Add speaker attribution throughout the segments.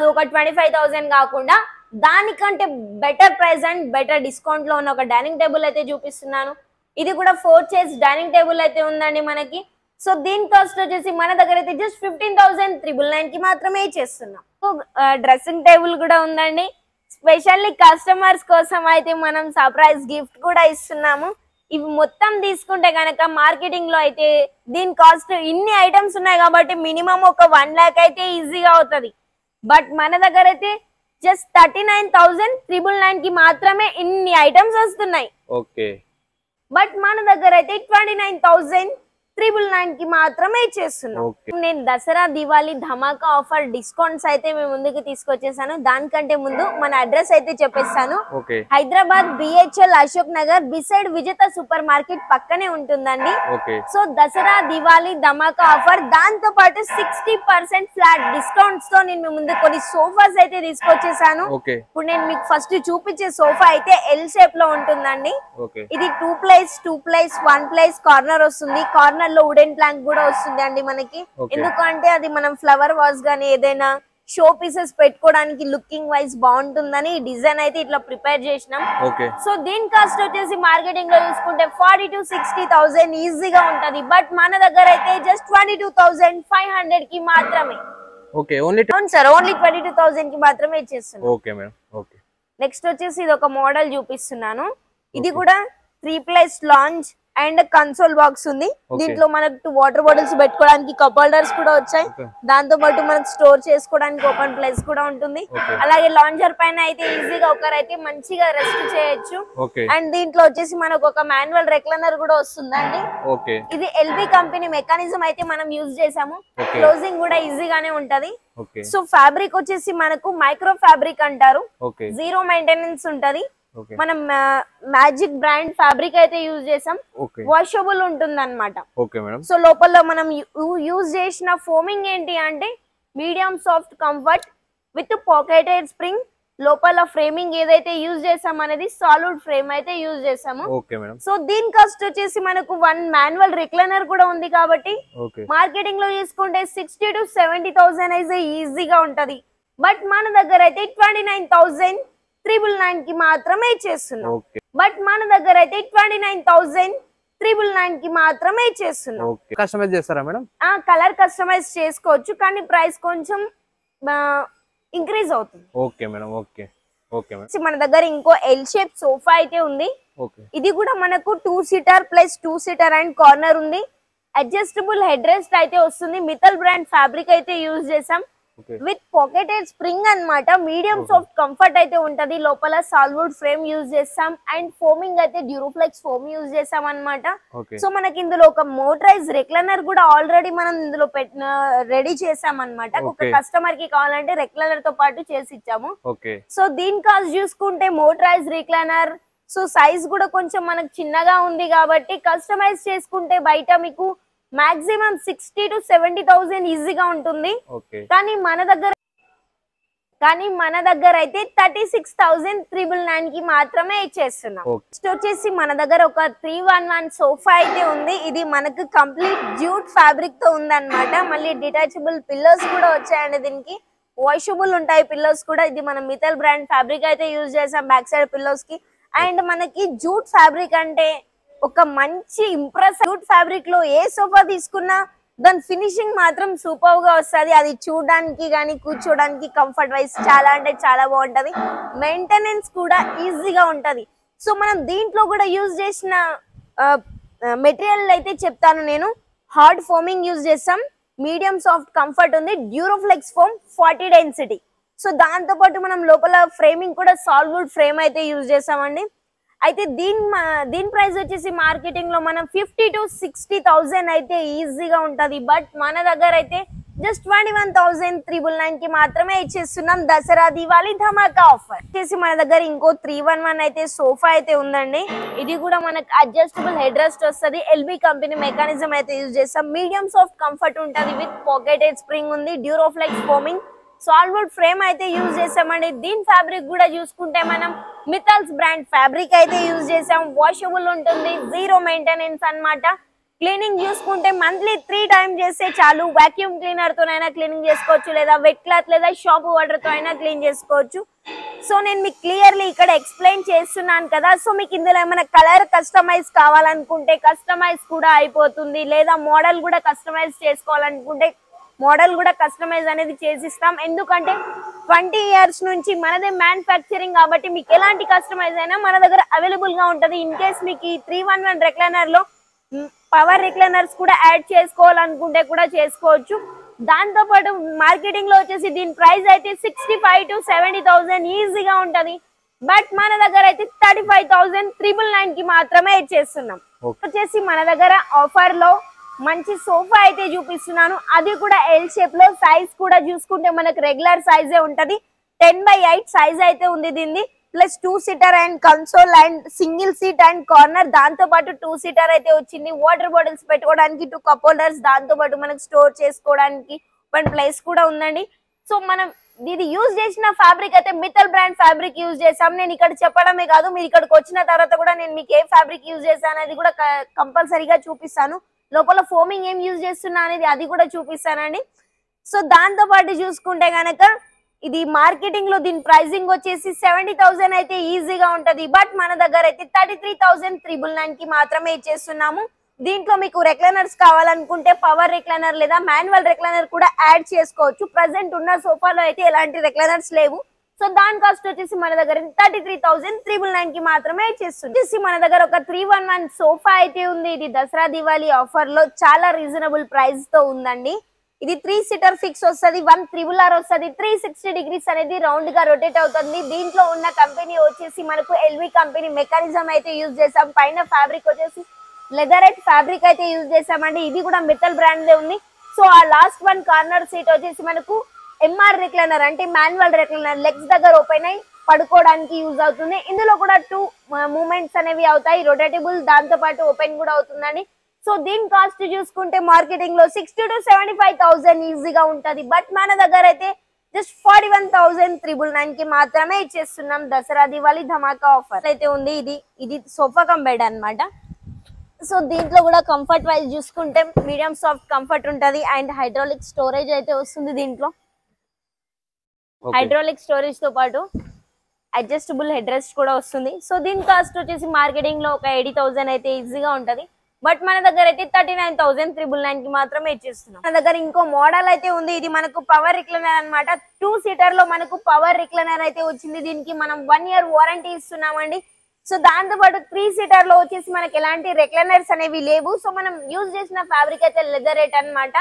Speaker 1: ఒక 25,000 కాకుండా దానికంటే better price and better discount లో ఉన్న ఒక డైనింగ్ టేబుల్ అయితే చూపిస్తున్నాను. ఇది కూడా 4 చైర్స్ డైనింగ్ టేబుల్ అయితే ఉందండి మనకి. సో దీని కాస్ట్ వచ్చేసి మన దగ్గర అయితే జస్ట్ 15,999 కి మాత్రమే చేస్తున్నాం. డ్రెస్సింగ్ టేబుల్ కూడా ఉందండి. స్పెషల్లీ కస్టమర్స్ కోసం అయితే మనం సర్ప్రైజ్ గిఫ్ట్ కూడా ఇస్తున్నాము. ఇవి మొత్తం తీసుకుంటే కనుక మార్కెటింగ్ లో అయితే దీని కాస్ట్ ఇన్ని ఐటమ్స్ ఉన్నాయి కాబట్టి మినిమం ఒక 1 lakh అయితే ఈజీగా అవుతుంది. బట్ మన దగ్గర అయితే జస్ట్ 39,999 కి మాత్రమే ఇన్ని ఐటమ్స్ వస్తున్నాయి.
Speaker 2: ఓకే.
Speaker 1: బట్ మన దగ్గర అయితే 29,999 కి మాత్రమే చేస్తున్నాం. నేను దసరా దివాళీ ధమాకా ఆఫర్ డిస్కౌంట్స్ అయితే మేము ముందుకు తీసుకొచ్చేసాను. దానికంటే ముందు మన అడ్రస్ అయితే చెప్పేస్తాను. హైదరాబాద్ BHL అశోక్ నగర్ బిసైడ్ విజేత సూపర్ మార్కెట్ పక్కనే ఉంటుందండి. సో దసరా దివాళీ ధమాకా ఆఫర్ దాంతో పాటు 60% ఫ్లాట్ డిస్కౌంట్స్ తో నేను ముందు కొన్ని సోఫాస్ అయితే తీసుకొచ్చేసాను. ఇప్పుడు నేను మీకు ఫస్ట్ చూపించే సోఫా అయితే ఎల్ షేప్ లో ఉంటుందండి. ఇది 2 ప్లేస్ 1 ప్లేస్ కార్నర్ వస్తుంది. కార్నర్ లో వుడెన్ ప్లాంక్ కూడా వస్తుంది అండి మనకి. ఎందుకంటే అది మనం ఫ్లవర్ వాజ్ గానీ ఏదైనా షో పీసెస్ పెట్టుకోవడానికి లుకింగ్ వైజ్ బాగుంటుందని డిజైన్ అయితే ఇట్లా ప్రిపేర్ చేసినాం. సో దీని కాస్ట్ వచ్చేసి మార్కెటింగ్ లో చూసుకుంటే 40,000-60,000 ఈజీగా ఉంటది. బట్ మన దగ్గర అయితే జస్ట్ 22,500 కి మాత్రమే. ఓన్లీ 22,000 కి మాత్రమే ఇచ్చేస్తున్నాం. నెక్స్ట్ వచ్చేసి ఇది ఒక మోడల్ చూపిస్తున్నాను. ఇది కూడా 3 place lounge and console box ఉంది. దీంట్లో మనకు వాటర్ బాటిల్స్ పెట్టుకోవడానికి కప్ హోల్డర్స్ కూడా వచ్చాయి. దాంతో పాటు మనకు స్టోర్ చేసుకోవడానికి ఓపెన్ ప్లేస్ కూడా ఉంటుంది. అలాగే లాంజర్ పైన అయితే ఈజీగా ఒకరైతే మంచిగా రెస్ట్ చేయొచ్చు. అండ్ దీంట్లో వచ్చేసి మనకు ఒక మాన్యువల్ రెక్లైనర్ కూడా వస్తుందండి. ఇది LB కంపెనీ మెకానిజం అయితే మనం యూజ్ చేసాము. క్లోజింగ్ కూడా ఈజీగానే ఉంటది. సో ఫ్యాబ్రిక్ వచ్చేసి మనకు మైక్రో ఫ్యాబ్రిక్ అంటారు. 0 మెయింటెనెన్స్ ఉంటది. మనం మ్యాజిక్ బ్రాండ్ ఫ్యాబ్రిక్ అయితే యూజ్ చేసాం. వాషబుల్ ఉంటుంది అనమాట. సో లోపల మనం యూజ్ చేసిన ఫోమింగ్ ఏంటి అంటే medium soft comfort with pocketed spring. లోపల ఫ్రేమింగ్ ఏదైతే యూజ్ చేసాం అనేది సాలిడ్ ఫ్రేమ్ అయితే యూజ్ చేసాము. సో దీని కాస్ట్ వచ్చేసి మనకు 1 మాన్యువల్ రిక్లైనర్ కూడా ఉంది కాబట్టి మార్కెటింగ్ లో తీసుకుంటే 60,000-70,000 అయితే ఈజీగా ఉంటది. బట్ మన దగ్గర అయితే 29,999 కి మాత్రమే చేస్తున్నాం. బట్ మన దగ్గర అయితే 29,999 కి మాత్రమే చేస్తున్నాం.
Speaker 2: కస్టమైజ్ చేస్తారా మేడం?
Speaker 1: కలర్ కస్టమైజ్ చేసుకోవచ్చు కానీ ప్రైస్ కొంచెం ఇంక్రీజ్ అవుతుంది. మన దగ్గర ఇంకో ఎల్ షేప్ సోఫా అయితే ఉంది. ఇది కూడా మనకు 2 seater plus 2 seater and corner ఉంది. అడ్జస్టబుల్ హెడ్ రెస్ట్ అయితే వస్తుంది. మితల్ బ్రాండ్ ఫ్యాబ్రిక్ అయితే యూజ్ చేసాం విత్ పాకెటెడ్ స్ప్రింగ్ అన్నమాట. మీడియం సాఫ్ట్ కంఫర్ట్ అయితే ఉంటది. లోపల సాల్వుడ్ ఫ్రేమ్ యూజ్ చేస్తాం అండ్ ఫోమింగ్ అయితే డ్యూరోఫ్లెక్స్ ఫోమ్ యూజ్ చేసాం అన్నమాట. సో మనకి ఇందులో ఒక మోటరైజ్ రెక్లైనర్ కూడా ఆల్రెడీ మనం ఇందులో రెడీ చేసాం అన్నమాట. ఒక కస్టమర్ కి కావాలంటే రెక్లైనర్ తో పాటు చేసి ఇచ్చాము. సో దీని కాస్ట్ చూసుకుంటే మోటరైజ్ రెక్లైనర్ సో సైజ్ కూడా కొంచెం మనకు చిన్నగా ఉంది కాబట్టి కస్టమైజ్ చేసుకుంటే బయట మీకు మాక్సిమం 60,000-70,000 ఈజీగా ఉంటుంది. కానీ మన దగ్గర అయితే 36,999 కి మాత్రమే ఇచ్చేస్తున్నాం. నెక్స్ట్ వచ్చేసి మన దగ్గర ఒక 311 సోఫా అయితే ఉంది. ఇది మనకు కంప్లీట్ జ్యూట్ ఫ్యాబ్రిక్ తో ఉందన్నమాట. మళ్ళీ డిటాచబుల్ పిల్లోస్ కూడా వచ్చాయండి. దీనికి వాషబుల్ ఉంటాయి పిల్లోస్ కూడా. ఇది మనం మితల్ బ్రాండ్ ఫ్యాబ్రిక్ అయితే యూజ్ చేసాం బ్యాక్ సైడ్ పిల్లోస్ కి. అండ్ మనకి జూట్ ఫ్యాబ్రిక్ అంటే ఒక మంచి ఇంప్రెస్. జూట్ ఫ్యాబ్రిక్ లో ఏ సోఫా తీసుకున్నా దాని ఫినిషింగ్ మాత్రం సూపర్ గా వస్తుంది. అది చూడడానికి కానీ కూర్చోడానికి కంఫర్ట్ వైజ్ చాలా అంటే చాలా బాగుంటది. మెయింటెనెన్స్ కూడా ఈజీగా ఉంటది. సో మనం దీంట్లో కూడా యూజ్ చేసిన మెటీరియల్ అయితే చెప్తాను నేను. హార్డ్ ఫోమింగ్ యూజ్ చేస్తాం. మీడియం సాఫ్ట్ కంఫర్ట్ ఉంది. Duroflex foam 40 density. సో దాంతో పాటు మనం లోపల ఫ్రేమింగ్ కూడా సాల్వుడ్ ఫ్రేమ్ అయితే యూజ్ చేసామండి. అయితే దీని ప్రైస్ వచ్చేసి మార్కెటింగ్ లో మనం 50,000-60,000 అయితే ఈజీగా ఉంటది. బట్ మన దగ్గర అయితే జస్ట్ 21,999 కి మాత్రమే ఇచ్చేస్తున్నాం దసరా దివాళీ ధమాకా ఆఫర్. వచ్చేసి మన దగ్గర ఇంకో 311 అయితే సోఫా అయితే ఉందండి. ఇది కూడా మనకు అడ్జస్టబుల్ హెడ్ రెస్ట్ వస్తుంది. LB కంపెనీ మెకానిజం అయితే యూజ్ చేస్తాం. మీడియం సాఫ్ట్ కంఫర్ట్ ఉంటది విత్ పాకెటెడ్ స్ప్రింగ్ ఉంది. డ్యూరోఫ్లెక్స్ ఫోమింగ్ సాల్వుడ్ ఫ్రేమ్ అయితే యూజ్ చేసామండి. దీని ఫ్యాబ్రిక్ కూడా చూసుకుంటే మనం మితల్స్ బ్రాండ్ ఫ్యాబ్రిక్ అయితే యూజ్ చేసాం. వాషబుల్ ఉంటుంది. 0 మెయింటెనెన్స్ అన్నమాట. క్లీనింగ్ చూసుకుంటే మంత్లీ 3 టైమ్స్ చేస్తే చాలు. వాక్యూమ్ క్లీనర్ తోనైనా క్లీనింగ్ చేసుకోవచ్చు, లేదా వెట్ క్లాత్ లేదా షాంపూ వాటర్ తో అయినా క్లీన్ చేసుకోవచ్చు. సో నేను మీకు క్లియర్లీ ఇక్కడ ఎక్స్ప్లెయిన్ చేస్తున్నాను కదా. సో మీకు ఇందులో ఏమైనా కలర్ కస్టమైజ్ కావాలనుకుంటే కస్టమైజ్ కూడా అయిపోతుంది, లేదా మోడల్ కూడా కస్టమైజ్ చేసుకోవాలనుకుంటే మోడల్ కూడా కస్టమైజ్ అనేది చేసిస్తాం. ఎందుకంటే 20 years నుంచి మనదే మ్యానుఫ్యాక్చరింగ్ కాబట్టి మీకు ఎలాంటి కస్టమైజ్ అయినా మన దగ్గర అవైలబుల్ గా ఉంటది. ఇన్ కేస్ మీకు ఈ 311 రెక్లైనర్ లో పవర్ రిక్లైనర్స్ కూడా యాడ్ చేసుకోవాలనుకుంటే కూడా చేసుకోవచ్చు. దాంతో పాటు మార్కెటింగ్ లో వచ్చేసి దీని ప్రైస్ అయితే 65,000 to 70,000 ఈజీగా ఉంటది. బట్ మన దగ్గర అయితే 35,999 కి మాత్రమే ఇచ్చేస్తున్నాం. వచ్చేసి మన దగ్గర ఆఫర్ లో మంచి సోఫా అయితే చూపిస్తున్నాను, అది కూడా ఎల్ షేప్ లో. సైజ్ కూడా చూసుకుంటే మనకు రెగ్యులర్ సైజే ఉంటది, 10x8 సైజ్ అయితే ఉంది దీన్ని. Plus 2 seater and console and single seat and corner, దాంతో పాటు 2 సీటర్ అయితే వచ్చింది. వాటర్ బాటిల్స్ పెట్టుకోవడానికి 2 కప్ హోల్డర్స్, దాంతో పాటు మనకు స్టోర్ చేసుకోవడానికి 1 ప్లేస్ కూడా ఉందండి. సో మనం ఇది యూజ్ చేసిన ఫ్యాబ్రిక్ అయితే మిత్తల్ బ్రాండ్ ఫ్యాబ్రిక్ యూజ్ చేసాం. నేను ఇక్కడ చెప్పడమే కాదు, మీరు ఇక్కడికి వచ్చిన తర్వాత కూడా నేను మీకు ఏ ఫ్యాబ్రిక్ యూజ్ చేశాను అనేది కూడా కంపల్సరీగా చూపిస్తాను. లోపల ఫోమింగ్ ఏం యూజ్ చేస్తున్నా అనేది అది కూడా చూపిస్తానండి. సో దాంతో పాటు చూసుకుంటే గనక ఇది మార్కెటింగ్ లో దీని ప్రైసింగ్ వచ్చేసి 70,000 అయితే ఈజీగా ఉంటది. బట్ మన దగ్గర అయితే 33,999 కి మాత్రమే ఇచ్చేస్తున్నాము. దీంట్లో మీకు రెక్లైనర్స్ కావాలనుకుంటే పవర్ రెక్లైనర్ లేదా మాన్యువల్ రెక్లైనర్ కూడా యాడ్ చేసుకోవచ్చు. ప్రెసెంట్ ఉన్న సోఫాలో అయితే ఎలాంటి రెక్లైనర్స్ లేవు. సో దాని కాస్ట్ వచ్చేసి మన దగ్గర 33,999 కి మాత్రమే ఇచ్చేస్తుంది. మన దగ్గర ఒక 311 సోఫా అయితే ఉంది. ఇది దసరా దివాళీ ఆఫర్ లో చాలా రీజనబుల్ ప్రైస్ తో ఉందండి. ఇది 3 సీటర్ ఫిక్స్ వస్తుంది, 1RRR వస్తుంది, 360 degrees అనేది రౌండ్ గా రొటేట్ అవుతుంది. దీంట్లో ఉన్న కంపెనీ వచ్చేసి మనకు ఎల్వి కంపెనీ మెకానిజం అయితే యూజ్ చేసాం. పైన ఫ్యాబ్రిక్ వచ్చేసి లెదరైట్ ఫ్యాబ్రిక్ అయితే యూజ్ చేసామండి. ఇది కూడా మిత్తల్ బ్రాండ్ ఉంది. సో ఆ లాస్ట్ 1 కార్నర్ సీట్ వచ్చేసి మనకు ఎంఆర్ రిక్లైనర్ అంటే మాన్యువల్ రిక్లైనర్, లెగ్స్ దగ్గర ఓపెన్ అయి పడుకోవడానికి యూజ్ అవుతుంది. ఇందులో కూడా 2 మూమెంట్స్ అనేవి అవుతాయి, రొటేటబుల్, దాంతో పాటు ఓపెన్ కూడా అవుతుందండి. సో దీని కాస్ట్ చూసుకుంటే మార్కెటింగ్ లో 60,000 to 75,000 ఈజీగా ఉంటది. బట్ మన దగ్గర అయితే జస్ట్ 41,999 కి మాత్రమే ఇచ్చేస్తున్నాం. దసరా దివాళీ ధమాకా ఆఫర్ అయితే ఉంది. ఇది సోఫా కమ్ బెడ్ అన్నమాట. సో దీంట్లో కూడా కంఫర్ట్ వైజ్ చూసుకుంటే మీడియం సాఫ్ట్ కంఫర్ట్ ఉంటది అండ్ హైడ్రాలిక్ స్టోరేజ్ అయితే వస్తుంది. దీంట్లో హైడ్రాలిక్ స్టోరేజ్ తో పాటు అడ్జస్టబుల్ హెడ్ రెస్ట్ కూడా వస్తుంది. సో దీని కాస్ట్ వచ్చేసి మార్కెటింగ్ లో ఒక 80,000 అయితే ఈజీగా ఉంటది. బట్ మన దగ్గర అయితే 39,999 కి మాత్రమే ఇచ్చేస్తున్నాం. మన దగ్గర ఇంకో మోడల్ అయితే ఉంది. ఇది మనకు పవర్ రిక్లైనర్ అన్నమాట. 2 సీటర్ లో మనకు పవర్ రిక్లైనర్ అయితే వచ్చింది. దీనికి మనం 1 year వారంటీ ఇస్తున్నామండి. సో దాంతో పాటు 3 సీటర్ లో వచ్చేసి మనకి ఎలాంటి రెక్లైనర్స్ అనేవి లేవు. సో మనం యూజ్ చేసిన ఫ్యాబ్రిక్ అయితే లెదరేట్ అన్నమాట.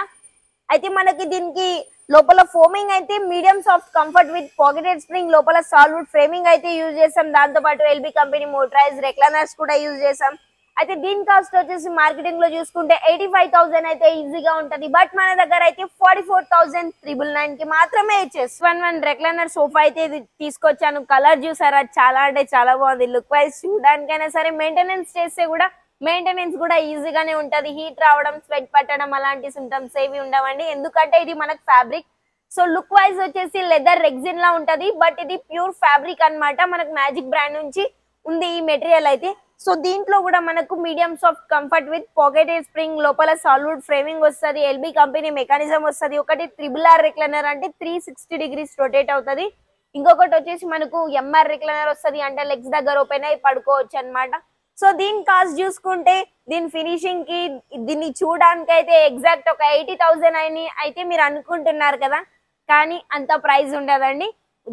Speaker 1: అయితే మనకి దీనికి లోపల ఫోమింగ్ అయితే medium soft comfort with pocketed spring, లోపల సాలిడ్ ఫ్రేమింగ్ అయితే యూజ్ చేసాం. దాంతో పాటు ఎల్బీ కంపెనీ మోటరైజ్ రెక్లైనర్స్ కూడా యూజ్ చేసాం. అయితే దీని కాస్ట్ వచ్చేసి మార్కెటింగ్ లో చూసుకుంటే 85,000 అయితే ఈజీగా ఉంటది. బట్ మన దగ్గర అయితే 44,999 కి మాత్రమే ఇచ్చేసి 1 రెక్లైనర్ సోఫా అయితే ఇది తీసుకొచ్చాను. కలర్ చూసారా, చాలా అంటే చాలా బాగుంది. లుక్ వైజ్ చూడడానికైనా సరే, మెయింటెనెన్స్ చేస్తే కూడా మెయింటెనెన్స్ కూడా ఈజీగానే ఉంటది. హీట్ రావడం, స్వెట్ పట్టడం అలాంటి సింటమ్స్ ఏవి ఉండవండి, ఎందుకంటే ఇది మనకు ఫ్యాబ్రిక్. సో లుక్ వైజ్ వచ్చేసి లెదర్ రెగ్జిన్ లా ఉంటది. బట్ ఇది ప్యూర్ ఫ్యాబ్రిక్ అన్నమాట. మనకు మ్యాజిక్ బ్రాండ్ నుంచి ఉంది ఈ మెటీరియల్ అయితే. సో దీంట్లో కూడా మనకు medium soft comfort with pocketed spring, లోపల సాలిడ్ ఫ్రేమింగ్ వస్తుంది, ఎల్బీ కంపెనీ మెకానిజం వస్తుంది. ఒకటి RRR రిక్లైనర్ అంటే 360 degrees రొటేట్ అవుతుంది. ఇంకొకటి వచ్చేసి మనకు ఎంఆర్ రిక్లైనర్ వస్తుంది, అంటే లెగ్స్ దగ్గర ఓపెన్ అయి పడుకోవచ్చు అన్నమాట. సో దీని కాస్ట్ చూసుకుంటే దీని ఫినిషింగ్ కి దీన్ని చూడడానికి అయితే ఎగ్జాక్ట్ ఒక 80,000 అని అయితే మీరు అనుకుంటున్నారు కదా, కానీ అంత ప్రైస్ ఉండదండి.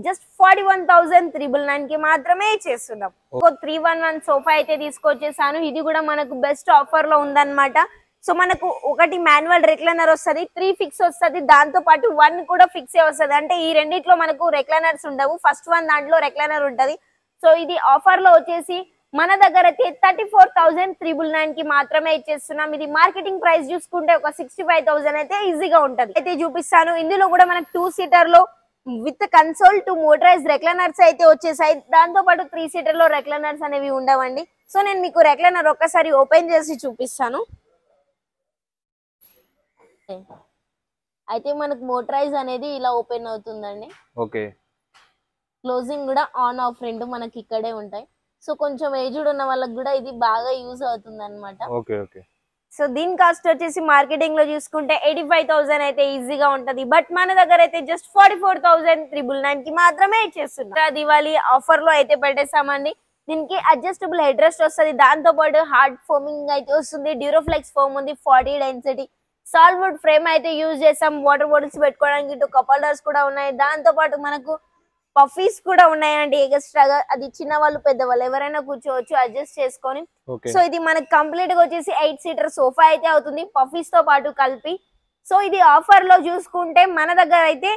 Speaker 1: జస్ట్ 41,999 కి మాత్రమే చేస్తున్నాం. 311 సోఫా అయితే తీసుకొచ్చేసాను. ఇది కూడా మనకు బెస్ట్ ఆఫర్ లో ఉందన్నమాట. సో మనకు ఒకటి మాన్యువల్ రెక్లైనర్ వస్తుంది, 3 ఫిక్స్ వస్తుంది, దాంతో పాటు 1 కూడా ఫిక్స్ వస్తుంది. అంటే ఈ రెండిట్లో మనకు రెక్లైనర్స్ ఉండవు, ఫస్ట్ 1 దాంట్లో రెక్లైనర్ ఉంటది. సో ఇది ఆఫర్ లో వచ్చేసి మన దగ్గర అయితే 34,999 కి మాత్రమే ఇచ్చేస్తున్నాం. ఇది మార్కెటింగ్ ప్రైస్ చూసుకుంటే ఒక 65,000 అయితే ఈజీగా ఉంటది. అయితే చూపిస్తాను. ఇందులో కూడా మనకు 2 సీటర్ లో విత్ కన్సోల్ 2 మోటరైజ్ రెక్లైనర్స్ అయితే వచ్చేసాయి. దాంతో పాటు 3 సీటర్ లో రెక్లైనర్స్ అనేవి ఉండవండి. సో నేను మీకు రెక్లైనర్ ఒక్కసారి ఓపెన్ చేసి చూపిస్తాను. అయితే మనకు మోటరైజ్ అనేది ఇలా ఓపెన్ అవుతుందండి. ఓకే, క్లోజింగ్ కూడా ఆన్ ఆఫ్ రెండు మనకి ఇక్కడే ఉంటాయి. సో కొంచెం ఏజ్డ్ ఉన్న వాళ్ళకి కూడా ఇది బాగా యూజ్ అవుతుంది అన్నమాట. Okay okay. సో దీని కాస్ట్ వచ్చేసి మార్కెటింగ్ లో చూసుకుంటే 85,000 అయితే ఈజీగా ఉంటది. బట్ మన దగ్గర అయితే జస్ట్ 44,999 కి మాత్రమే ఇచ్చేస్తున్నాం. దివాళీ ఆఫర్ లో అయితే పెట్టేసామండి. దీనికి అడ్జస్టబుల్ హెడ్ రెస్ట్ వస్తుంది, దాంతో పాటు హార్డ్ ఫోమింగ్ అయితే వస్తుంది, డ్యూరోఫ్లెక్స్ ఫోమ్ ఉంది, 40 డెన్సిటీ సాల్వుడ్ ఫ్రేమ్ అయితే యూజ్ చేసాం. వాటర్ బాటిల్స్ పెట్టుకోవడానికి ఇటు కప్ హోల్డర్స్ కూడా ఉన్నాయి, దాంతో పాటు మనకు పఫీస్ కూడా ఉన్నాయండి ఎక్స్ట్రాగా. అది చిన్న వాళ్ళు పెద్దవాళ్ళు ఎవరైనా కూర్చోవచ్చు అడ్జస్ట్ చేసుకొని. సో ఇది మనకి కంప్లీట్ గా వచ్చేసి 8 సీటర్ సోఫా అయితే అవుతుంది పఫీస్ తో పాటు కలిపి. సో ఇది ఆఫర్ లో చూసుకుంటే మన దగ్గర అయితే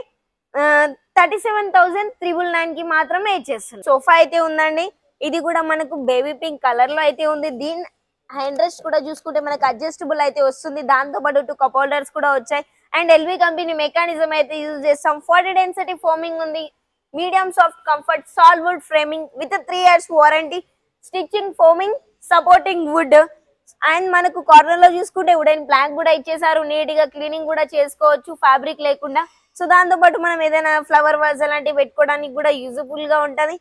Speaker 1: 37,999 కి మాత్రమే ఇచ్చేస్తుంది. సోఫా అయితే ఉందండి, ఇది కూడా మనకు బేబీ పింక్ కలర్ లో అయితే ఉంది. దీని హ్యాండ్ రెస్ట్ కూడా చూసుకుంటే మనకు అడ్జస్టబుల్ అయితే వస్తుంది, దాంతో పాటు 2 కప్ హోల్డర్స్ కూడా వచ్చాయి. అండ్ ఎల్వి కంపెనీ మెకానిజం అయితే యూజ్ చేస్తాం. 40 డెన్సిటీ ఫోమింగ్ ఉంది, medium soft comfort sal wood framing with 3 years warranty, stitching foaming supporting wood. And మనకు కార్నర్ లో చూసుకుంటే వుడెన్ ప్లాంక్ కూడా ఇచ్చేసారు, నీట్ గా క్లీనింగ్ కూడా చేసుకోవచ్చు ఫ్యాబ్రిక్ లేకుండా. సో దాంతో పాటు మనం ఏదైనా ఫ్లవర్ వాజ్ అలాంటివి పెట్టుకోవడానికి కూడా యూజ్ఫుల్ గా ఉంటది.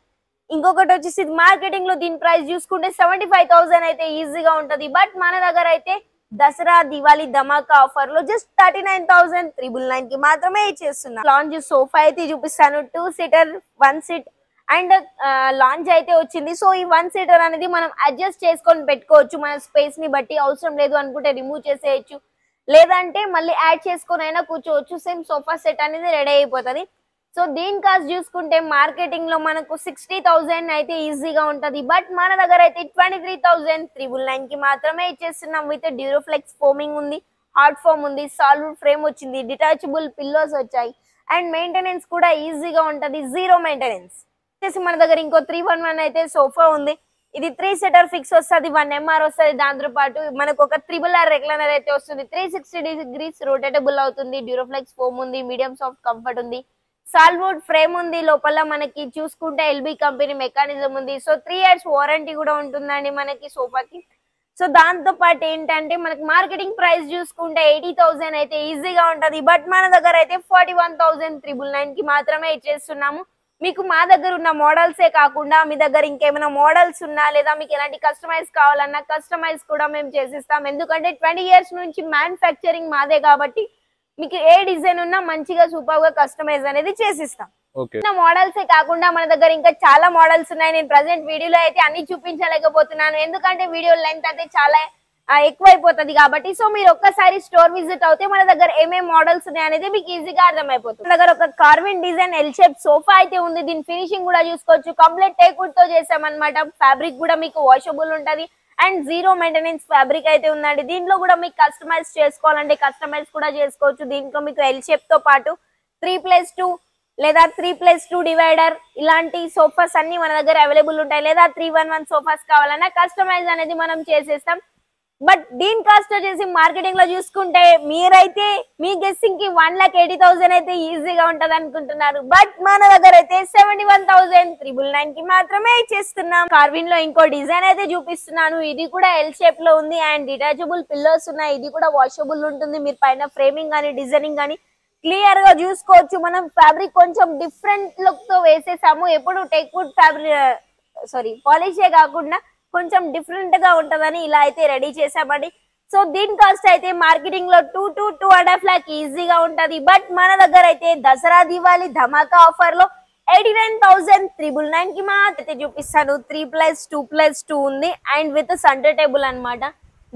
Speaker 1: ఇంకొకటి వచ్చేసి మార్కెటింగ్ లో దీని ప్రైస్ చూసుకుంటే 75,000 అయితే ఈజీగా ఉంటది. బట్ మన దగ్గర అయితే దసరా దివాళీ ధమాకా ఆఫర్ లో జస్ట్ 39,999 కి మాత్రమే ఇచ్చేస్తున్నాం. లాంజ్ సోఫా అయితే చూపిస్తాను, 2 సీటర్ 1 సీట్ అండ్ లాంజ్ అయితే వచ్చింది. సో ఈ 1 సీటర్ అనేది మనం అడ్జస్ట్ చేసుకొని పెట్టుకోవచ్చు మన స్పేస్ ని బట్టి. అవసరం లేదు అనుకుంటే రిమూవ్ చేసేయచ్చు, లేదంటే మళ్ళీ యాడ్ చేసుకొని అయినా కూర్చోవచ్చు. సేమ్ సోఫా సెట్ అనేది రెడీ అయిపోతుంది. సో దీని కాస్ట్ చూసుకుంటే మార్కెటింగ్ లో మనకు 60,000 అయితే ఈజీగా ఉంటది. బట్ మన దగ్గర అయితే 23,999 కి మాత్రమే ఇచ్చేస్తున్నాం. విత్ డ్యూరోఫ్లెక్స్ ఫోమింగ్ ఉంది, హార్డ్ ఫోమ్ ఉంది, సాల్వుడ్ ఫ్రేమ్ వచ్చింది, డిటాచబుల్ పిల్లోస్ వచ్చాయి. అండ్ మెయింటెనెన్స్ కూడా ఈజీగా ఉంటది, 0 మెయింటెనెన్స్. మన దగ్గర ఇంకో 311 అయితే సోఫా ఉంది. ఇది 3 సీటర్ ఫిక్స్ వస్తుంది, 1 MR వస్తుంది. దాంతో పాటు మనకు ఒక RRR రెక్లైనర్ అయితే వస్తుంది, 360 degrees రొటేటబుల్ అవుతుంది, డ్యూరోఫ్లెక్స్ ఫోమ్ ఉంది, మీడియం సాఫ్ట్ కంఫర్ట్ ఉంది, సాల్వుడ్ ఫ్రేమ్ ఉంది. లోపల మనకి చూసుకుంటే ఎల్బీ కంపెనీ మెకానిజం ఉంది. సో 3 years వారంటీ కూడా ఉంటుందండి మనకి సోఫాకి. సో దాంతో పాటు ఏంటంటే మనకి మార్కెటింగ్ ప్రైస్ చూసుకుంటే 80,000 అయితే ఈజీగా ఉంటది. బట్ మన దగ్గర అయితే 41,999 కి మాత్రమే ఇచ్చేస్తున్నాము. మీకు మా దగ్గర ఉన్న మోడల్సే కాకుండా మీ దగ్గర ఇంకేమైనా మోడల్స్ ఉన్నా లేదా మీకు ఎలాంటి కస్టమైజ్ కావాలన్నా కస్టమైజ్ కూడా మేము చేసిస్తాం. ఎందుకంటే 20 years నుంచి మ్యానుఫ్యాక్చరింగ్ మాదే కాబట్టి మీకు ఏ డిజైన్ ఉన్నా మంచిగా సూపర్ గా కస్టమైజ్ అనేది చేసిస్తాం. మోడల్సే కాకుండా మన దగ్గర ఇంకా చాలా మోడల్స్ ఉన్నాయి. నేను ప్రెసెంట్ వీడియోలో అయితే అన్ని చూపించలేకపోతున్నాను, ఎందుకంటే వీడియో లెంత్ అయితే చాలా ఎక్కువైపోతుంది కాబట్టి. సో మీరు ఒక్కసారి స్టోర్ విజిట్ అవుతే మన దగ్గర ఏమేమి మోడల్స్ ఉన్నాయి అనేది మీకు ఈజీగా అర్థమైపోతుంది. మన దగ్గర ఒక కార్విన్ డిజైన్ ఎల్ షేప్ సోఫా అయితే ఉంది. దీని ఫినిషింగ్ కూడా చూసుకోవచ్చు, కంప్లీట్ టేక్వుడ్ తో చేసామన్నమాట. ఫ్యాబ్రిక్ కూడా మీకు వాషబుల్ ఉంటది అండ్ 0 మెయింటెనెన్స్ ఫ్యాబ్రిక్ అయితే ఉందండి. దీంట్లో కూడా మీకు కస్టమైజ్ చేసుకోవాలంటే కస్టమైజ్ కూడా చేసుకోవచ్చు. దీంట్లో మీకు ఎల్ షేప్ తో పాటు 3+2 లేదా 3+2 డివైడర్ ఇలాంటి సోఫాస్ అన్ని మన దగ్గర అవైలబుల్ ఉంటాయి. లేదా 311 సోఫాస్ కావాలన్నా కస్టమైజ్ అనేది మనం చేసేస్తాం. బట్ దీని కాస్ట్ వచ్చేసి మార్కెటింగ్ లో చూసుకుంటే మీరైతే మీ గెస్సింగ్ కి 1,80,000 అయితే ఈజీగా ఉంటది అనుకుంటున్నారు. బట్ మన దగ్గర అయితే 71,999 కి మాత్రమే ఇచ్చేస్తున్నాం. కార్విన్ లో ఇంకో డిజైన్ అయితే చూపిస్తున్నాను. ఇది కూడా ఎల్ షేప్ లో ఉంది అండ్ డిటాచబుల్ పిల్లోస్ ఉన్నాయి. ఇది కూడా వాషబుల్ ఉంటుంది. మీరు పైన ఫ్రేమింగ్ కానీ డిజైనింగ్ కానీ క్లియర్ గా చూసుకోవచ్చు. మనం ఫ్యాబ్రిక్ కొంచెం డిఫరెంట్ లుక్ తో వేసేసాము. ఎప్పుడు టేక్వుడ్ ఫ్యాబ్రిక్ పాలిషే కాకుండా కొంచెం డిఫరెంట్ గా ఉంటదని ఇలా అయితే రెడీ చేసామండి. సో దీని కాస్ట్ అయితే మార్కెటింగ్ లో 2 to 2.5 lakh ఈజీగా ఉంటది. బట్ మన దగ్గర అయితే దసరా దివాళీ ధమాకా ఆఫర్ లో 89,999 కి మాత్రమే చూపిస్తాను. 3+2+2 ఉంది అండ్ విత్ సెంటర్ టేబుల్ అన్నమాట.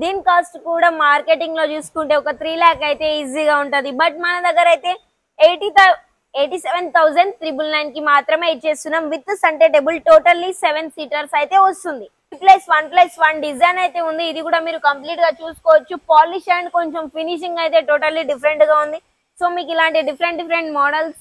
Speaker 1: దీని కాస్ట్ కూడా మార్కెటింగ్ లో చూసుకుంటే ఒక 3 lakh అయితే ఈజీగా ఉంటది. బట్ మన దగ్గర అయితే 87,999 కి మాత్రమే ఇచ్చేస్తున్నాం with centre table. Totally 7 seaters అయితే వస్తుంది. 3+1+1 డిజైన్ అయితే ఉంది. ఇది కూడా మీరు కంప్లీట్ గా చూసుకోవచ్చు. పాలిష్ అండ్ కొంచెం ఫినిషింగ్ అయితే టోటల్లీ డిఫరెంట్ గా ఉంది. సో మీకు ఇలాంటి డిఫరెంట్ మోడల్స్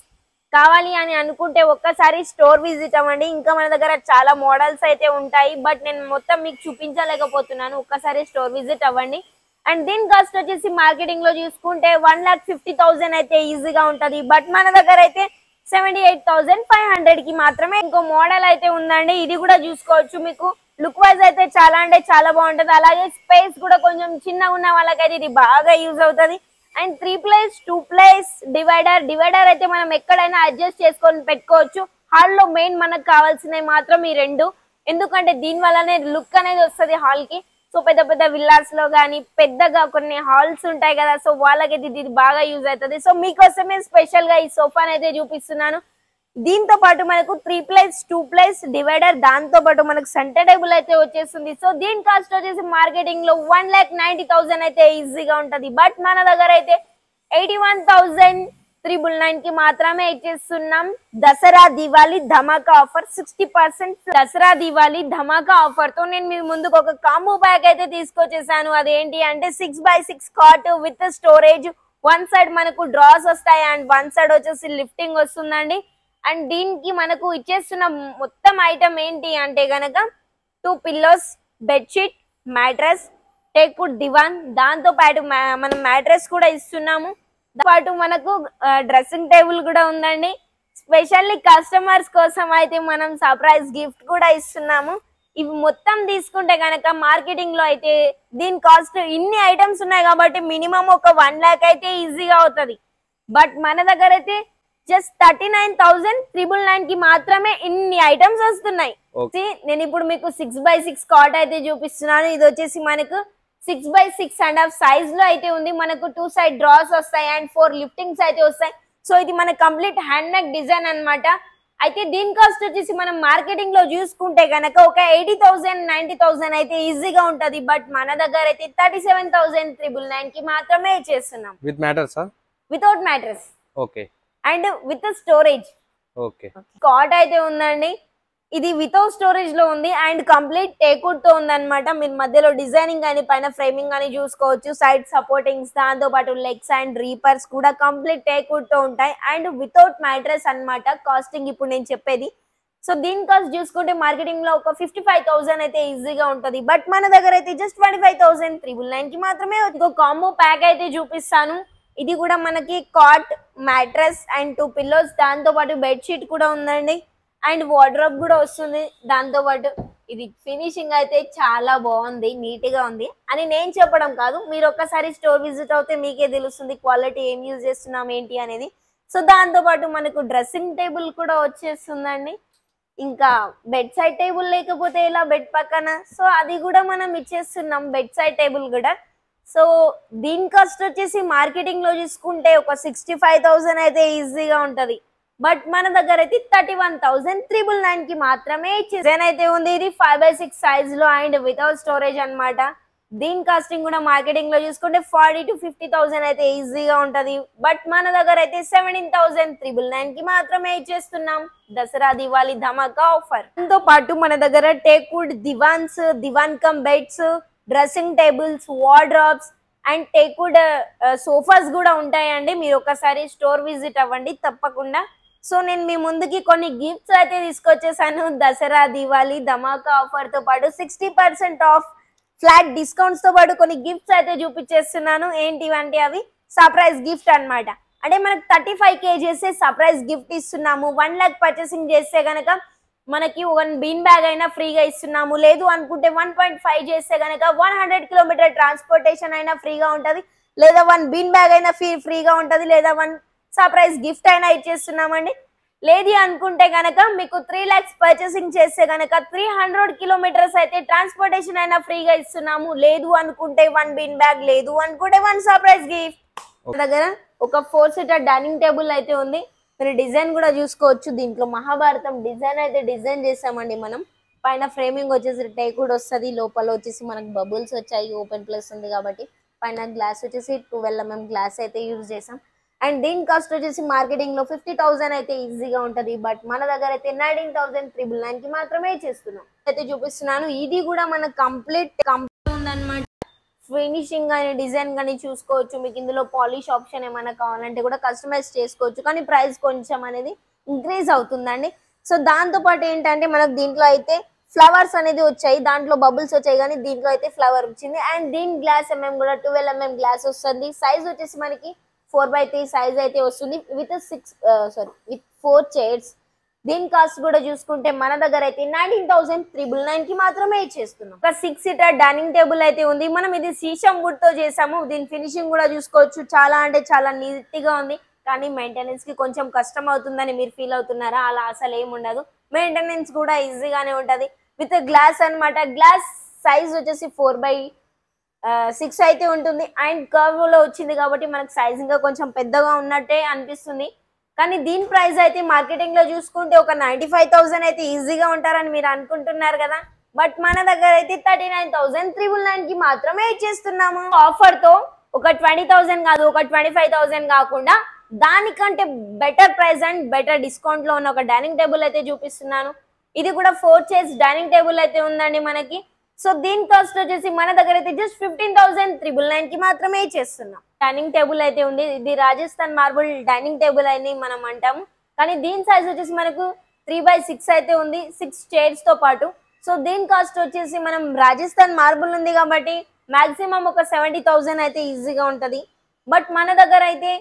Speaker 1: కావాలి అని అనుకుంటే ఒక్కసారి స్టోర్ విజిట్ అవ్వండి. ఇంకా మన దగ్గర చాలా మోడల్స్ అయితే ఉంటాయి. బట్ నేను మొత్తం మీకు చూపించలేకపోతున్నాను, ఒక్కసారి స్టోర్ విజిట్ అవ్వండి. అండ్ దీని కాస్ట్ వచ్చేసి మార్కెటింగ్ లో చూసుకుంటే 1,50,000 అయితే ఈజీగా ఉంటది. బట్ మన దగ్గర అయితే 78,500 కి మాత్రమే. ఇంకో మోడల్ అయితే ఉందండి, ఇది కూడా చూసుకోవచ్చు. మీకు లుక్ వైజ్ అయితే చాలా అంటే చాలా బాగుంటది. అలాగే స్పేస్ కూడా కొంచెం చిన్నగా ఉన్న వాళ్ళకైతే ఇది బాగా యూజ్ అవుతుంది. అండ్ 3+2+ డివైడర్ అయితే మనం ఎక్కడైనా అడ్జస్ట్ చేసుకొని పెట్టుకోవచ్చు. హాల్ లో మెయిన్ మనకు కావాల్సినవి మాత్రం ఈ 2, ఎందుకంటే దీని వల్లనే లుక్ అనేది వస్తుంది హాల్ కి. సో సో పెద్ద పెద్ద విల్లాస్ లో గానీ పెద్దగా కొన్ని హాల్స్ ఉంటాయి కదా, సో వాళ్ళకైతే ఇది బాగా యూజ్ అవుతుంది. సో మీకోసమే స్పెషల్ గా ఈ సోఫాని అయితే చూపిస్తున్నాను. దీంతో పాటు మనకు 3+2+ డివైడర్, దాంతో పాటు మనకు సెంటర్ టేబుల్ అయితే వచ్చేస్తుంది. సో దీని కాస్ట్ వచ్చేసి మార్కెటింగ్ లో 1,90,000 అయితే ఈజీగా ఉంటది. బట్ మన దగ్గర అయితే 81,999 కి మాత్రమే ఇచ్చేస్తున్నాం. దసరా దివాళీ ధమాకా ఆఫర్ 60%. దసరా దివాళీ ధమాకా ఆఫర్ తో నేను మీ ముందుకు ఒక కాంబో ప్యాక్ అయితే తీసుకొచ్చేసాను. అదేంటి అంటే 6x6 cot with storage. One side మనకు డ్రాస్ వస్తాయి అండ్ వన్ సైడ్ వచ్చేసి లిఫ్టింగ్ వస్తుందండి. అండ్ దీనికి మనకు ఇచ్చేస్తున్న మొత్తం ఐటమ్ ఏంటి అంటే గనక 2 pillows, bedsheet, mattress, teakwood divan, దాంతో పాటు మనం మ్యాట్రెస్ కూడా ఇస్తున్నాము. దాంతో పాటు మనకు డ్రెస్సింగ్ టేబుల్ కూడా ఉందండి. స్పెషల్లీ కస్టమర్స్ కోసం అయితే మనం సర్ప్రైజ్ గిఫ్ట్ కూడా ఇస్తున్నాము. ఇవి మొత్తం తీసుకుంటే కనుక మార్కెటింగ్ లో అయితే దీని కాస్ట్ ఇన్ని ఐటమ్స్ ఉన్నాయి కాబట్టి మినిమం ఒక 1 lakh అయితే ఈజీగా అవుతుంది. బట్ మన దగ్గర అయితే జస్ట్ 39,999 కి మాత్రమే ఇన్ని ఐటమ్స్ వస్తున్నాయి. నేను ఇప్పుడు మీకు 6x6 కాట్ అయితే చూపిస్తున్నాను. ఇది వచ్చేసి మనకు 6x6.5 సైజ్ లో అయితే ఉంది. మనకు 2 సైడ్ డ్రాస్ వస్తాయి అండ్ 4 లిఫ్టింగ్స్ అయితే వస్తాయి. సో ఇది మన కంప్లీట్ హ్యాండ్ మేడ్ డిజైన్ అన్నమాట. అయితే దీని కాస్ట్ వచ్చేసి మనం మార్కెటింగ్ లో చూసుకుంటే కనుక ఒక 80,000 90,000 అయితే ఈజీగా ఉంటది. బట్ మన దగ్గర అయితే 37,999 కి మాత్రమే చేస్తున్నాం.
Speaker 2: With mattress
Speaker 1: without mattress
Speaker 2: okay
Speaker 1: and with storage.
Speaker 2: Okay
Speaker 1: cot అయితే ఉందండి. ఇది వితౌట్ స్టోరేజ్ లో ఉంది అండ్ కంప్లీట్ టేక్వుడ్ తో ఉందన్నమాట. మీరు మధ్యలో డిజైనింగ్ కానీ పైన ఫ్రేమింగ్ అని చూసుకోవచ్చు. సైడ్ సపోర్టింగ్స్, దాంతో పాటు లెగ్స్ అండ్ రీపర్స్ కూడా కంప్లీట్ టేక్వుడ్ తో ఉంటాయి అండ్ వితౌట్ మ్యాట్రెస్ అన్నమాట. కాస్టింగ్ ఇప్పుడు నేను చెప్పేది. సో దీని కాస్ట్ చూసుకుంటే మార్కెటింగ్ లో ఒక 55,000 అయితే ఈజీగా ఉంటది. బట్ మన దగ్గర అయితే జస్ట్ 25,999 కి మాత్రమే ఒక కాంబో ప్యాక్ అయితే చూపిస్తాను. ఇది కూడా మనకి కాట్, మ్యాట్రెస్ అండ్ 2 పిల్లోస్, దాంతో పాటు బెడ్షీట్ కూడా ఉందండి అండ్ వార్డ్రోబ్ కూడా వస్తుంది దాంతో పాటు. ఇది ఫినిషింగ్ అయితే చాలా బాగుంది, నీట్ గా ఉంది అని నేను చెప్పడం కాదు, మీరు ఒక్కసారి స్టోర్ విజిట్ అవుతే మీకే తెలుస్తుంది క్వాలిటీ ఏం యూజ్ చేస్తున్నాం ఏంటి అనేది. సో దాంతో పాటు మనకు డ్రెస్సింగ్ టేబుల్ కూడా వచ్చేస్తుందండి. ఇంకా బెడ్ సైడ్ టేబుల్ లేకపోతే ఇలా బెడ్ పక్కన, సో అది కూడా మనం ఇచ్చేస్తున్నాం, బెడ్ సైడ్ టేబుల్ కూడా. సో దీని కాస్ట్ వచ్చేసి మార్కెటింగ్ లో చూసుకుంటే ఒక 65,000 అయితే ఈజీగా ఉంటది. బట్ మన దగ్గర అయితే 31,999 కి మాత్రమే డిజైన్ అయితే ఉంది. ఇది 5x6 సైజ్ లో అండ్ వితౌట్ స్టోరేజ్ అన్నమాట. దీని కాస్టింగ్ కూడా మార్కెటింగ్ లో చూసుకుంటే 40,000 to 50,000 అయితే ఈజీగా ఉంటది. బట్ మన దగ్గర అయితే 17,999 కి మాత్రమే ఇచ్చేస్తున్నాం దసరా దివాళీ ధమాకా ఆఫర్. దాంతో పాటు మన దగ్గర teakwood దివాన్స్, Diwan come beds, dressing tables, wardrobes and teakwood sofas కూడా ఉంటాయండి. మీరు ఒకసారి స్టోర్ విజిట్ అవ్వండి తప్పకుండా. సో నేను మీ ముందుకి కొన్ని గిఫ్ట్స్ అయితే తీసుకొచ్చేసాను. దసరా దివాళీ ధమాకా ఆఫర్ తో పాటు 60% ఆఫ్ ఫ్లాట్ డిస్కౌంట్స్ తో పాటు కొన్ని గిఫ్ట్స్ అయితే చూపించేస్తున్నాను. ఏంటివంటే అవి సర్ప్రైజ్ గిఫ్ట్ అన్నమాట. అంటే మనకు 35 kgs సర్ప్రైజ్ గిఫ్ట్ ఇస్తున్నాము. 1 lakh పర్చేసింగ్ చేస్తే గనక మనకి 1 బీన్ బ్యాగ్ అయినా ఫ్రీగా ఇస్తున్నాము. లేదు అనుకుంటే 1.5 చేస్తే గనక 100 kilometer ట్రాన్స్పోర్టేషన్ అయినా ఫ్రీగా ఉంటది. లేదా 1 బీన్ బ్యాగ్ అయినా ఫ్రీగా ఉంటది. లేదా 1 సర్ప్రైజ్ గిఫ్ట్ అయినా ఇచ్చేస్తున్నామండి. లేదు అనుకుంటే గనక మీకు 3 lakhs పర్చేసింగ్ చేస్తే గనక 300 kilometers అయితే ట్రాన్స్పోర్టేషన్ అయినా ఫ్రీగా ఇస్తున్నాము. లేదు అనుకుంటే 1 బీన్ బ్యాగ్, లేదు అనుకుంటే 1 సర్ప్రైజ్ గిఫ్ట్. దగ్గర ఒక 4-seater డైనింగ్ టేబుల్ అయితే ఉంది. మీరు డిజైన్ కూడా చూసుకోవచ్చు. దీంట్లో మహాభారతం డిజైన్ అయితే డిజైన్ చేసామండి మనం. పైన ఫ్రేమింగ్ వచ్చేసి టేక్వుడ్ వస్తుంది, లోపల వచ్చేసి మనకు బబుల్స్ వచ్చాయి, ఓపెన్ ప్లేస్ ఉంది కాబట్టి. పైన గ్లాస్ వచ్చేసి 12 mm గ్లాస్ అయితే యూజ్ చేసాం. అండ్ దీని కాస్ట్ వచ్చేసి మార్కెటింగ్ లో 50,000 అయితే ఈజీగా ఉంటది. బట్ మన దగ్గర అయితే 19,999 కి మాత్రమే చేస్తున్నాం. అయితే చూపిస్తున్నాను. ఇది కూడా మన కంప్లీట్ ఉందన్నమాట. ఫినిషింగ్ కానీ డిజైన్ కానీ చూసుకోవచ్చు. మీకు ఇందులో పాలిష్ ఆప్షన్ ఏమైనా కావాలంటే కూడా కస్టమైజ్ చేసుకోవచ్చు. కానీ ప్రైస్ కొంచెం అనేది ఇంక్రీజ్ అవుతుందండి. సో దాంతో పాటు ఏంటంటే మనకు దీంట్లో అయితే ఫ్లవర్స్ అనేది వచ్చాయి, దాంట్లో బబుల్స్ వచ్చాయి, కానీ దీంట్లో అయితే ఫ్లవర్ వచ్చింది. అండ్ దీని గ్లాస్ కూడా 12 mm గ్లాస్ వస్తుంది. సైజ్ వచ్చేసి మనకి 4x3 సైజ్ అయితే వస్తుంది విత్ 4 చైర్స్. దీని కాస్ట్ కూడా చూసుకుంటే మన దగ్గర అయితే 19,999 కి మాత్రమే ఇచ్చేస్తున్నాం. ఒక 6-seater డైనింగ్ టేబుల్ అయితే ఉంది. మనం ఇది సీషం వుడ్ తో చేసాము. దీని ఫినిషింగ్ కూడా చూసుకోవచ్చు. చాలా అంటే చాలా నీట్ గా ఉంది. కానీ మెయింటెనెన్స్ కి కొంచెం కష్టం అవుతుందని మీరు ఫీల్ అవుతున్నారా? అలా అసలు ఏమి ఉండదు. మెయింటెనెన్స్ కూడా ఈజీగానే ఉంటది. విత్ గ్లాస్ అన్నమాట. గ్లాస్ సైజ్ వచ్చేసి 4/6 అయితే ఉంటుంది. అండ్ కర్వ్ లో వచ్చింది కాబట్టి మనకు సైజ్ ఇంకా కొంచెం పెద్దగా ఉన్నట్టే అనిపిస్తుంది. కానీ దీని ప్రైస్ అయితే మార్కెటింగ్ లో చూసుకుంటే ఒక 95,000 అయితే ఈజీగా ఉంటారని మీరు అనుకుంటున్నారు కదా. బట్ మన దగ్గర అయితే 39,999 కి మాత్రమే ఇచ్చేస్తున్నాము. ఆఫర్ తో ఒక 20,000 కాదు, ఒక 25,000 కాకుండా దానికంటే better price and better discount లో ఉన్న ఒక డైనింగ్ టేబుల్ అయితే చూపిస్తున్నాను. ఇది కూడా 4 చైర్స్ డైనింగ్ టేబుల్ అయితే ఉందండి మనకి. సో దీని కాస్ట్ వచ్చేసి మన దగ్గర అయితే జస్ట్ 15,999 కి మాత్రమే ఇచ్చేస్తున్నాం. డైనింగ్ టేబుల్ అయితే ఉంది. ఇది రాజస్థాన్ మార్బుల్ డైనింగ్ టేబుల్ అని మనం అంటాము. కానీ దీని సైజ్ వచ్చేసి మనకు 3/6 అయితే ఉంది, 6 చైర్స్ తో పాటు. సో దీని కాస్ట్ వచ్చేసి మనం రాజస్థాన్ మార్బుల్ ఉంది కాబట్టి మాక్సిమం ఒక 70,000 అయితే ఈజీగా ఉంటది. బట్ మన దగ్గర అయితే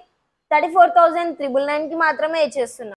Speaker 1: 34,999 కి మాత్రమే ఇచ్చేస్తున్నాం.